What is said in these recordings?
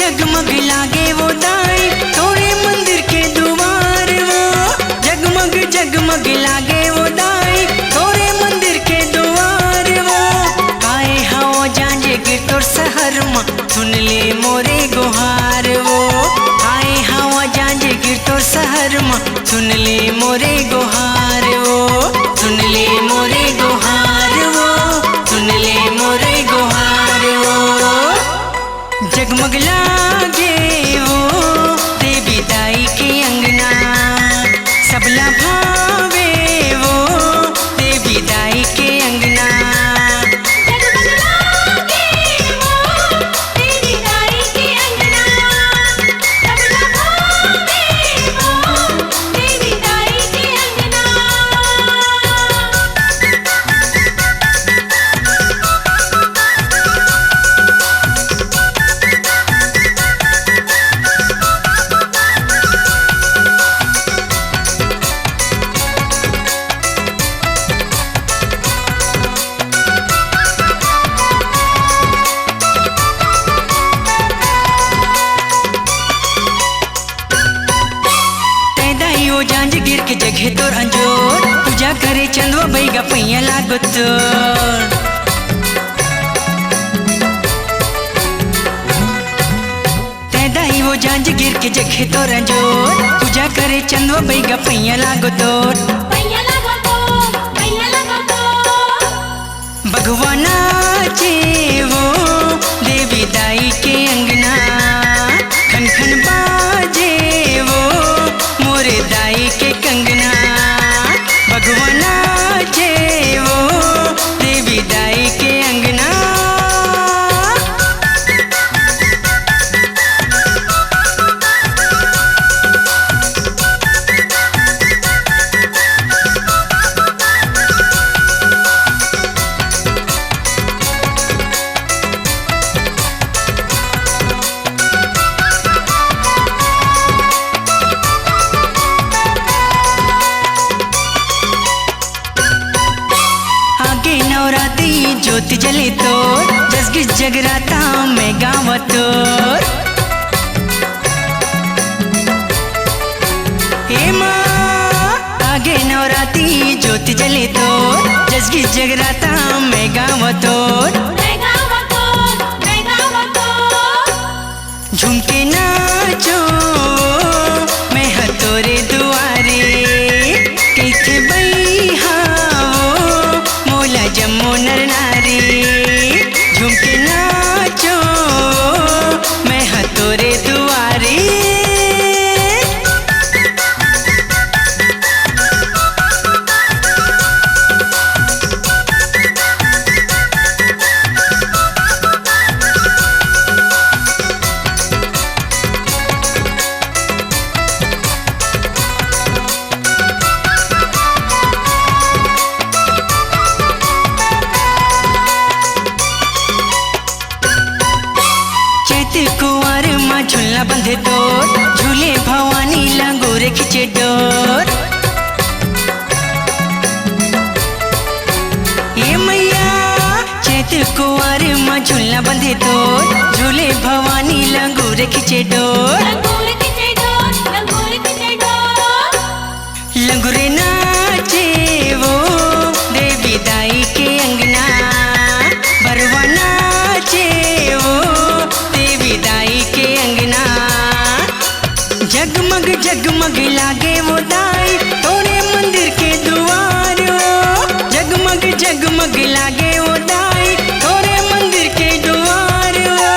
जगमग लागे वो दाई तोरे मंदिर के द्वार वो। जगमग जगमग लागे वो दाई तोरे मंदिर के द्वार वो। आए हवा जांजे गिर तोर शहर मां सुन ले मोरे गुहार वो। आए हवा जांजे गिर तोर शहर मां सुन ले मोरे गुहार वो। सुन ले मोरे गुहार वो, सुन ले मोरे गुहार वो। जगमग लागे वो देवी दाई के अंगना सबला भावे वो देवी दाई के अंगना। जगमग लागे वो देवी दाई के अंगना सबला भावे वो देवी दाई के अंगना। जांज गिर के जगह तोर अंजोर पूजा करे चंदवा बैगा पैया लागो तोर। तैदाई वो जांज गिर के जगह तोर अंजोर पूजा करे चंदवा बैगा पैया लागो तोर। पैया लागो तो भगवान नाचे वो देवी दाई के अंगना खन खन बाजे वो मोरे दाई के कंगना। भगवान नाचे वो देवी दाई के अंगना। नवरात्रि ज्योति जले तोर जसगिस जगराता में गाँव तोर। हे माँ आगे नवरात्रि ज्योति जले तोर जसगिस जगराता में गाँव तोर। झूम के नाचो मैं हतोरे दुआरे कैथे बैहा जम्मू नर नारी। झूम के नाचो मैं हतोरे दुआरी। कुंवर माँ झूलना बंधे तोर झूले भवानी लंगूरे खिंचे डोर। ये मैया चैत कुंवर माँ झूलना बंधे तोर झूले भवानी लंगूरे खिंचे डोर। लंगूरे नाचे वो देवी दाई के अंगना। बरवा नाचे वो देवी दाई के अंगना। जगमग जगमग लागे वो दाई तोरे मंदिर के द्वार वो। जगमग जगमग लागे वो दाई तोरे मंदिर के द्वार वो।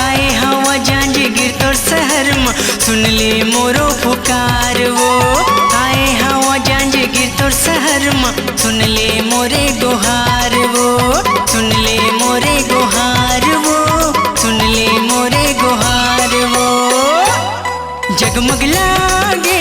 आए हवा जांज गिर तोर शहर मां सुन ले मोरो पुकार वो। आए हवा जांज गिर तोर शहर मां सुन ले मोरे गुहार वो। सुन ले मोरे गुहार वो, सुन ले मोरे गुहार वो। जगमग लागे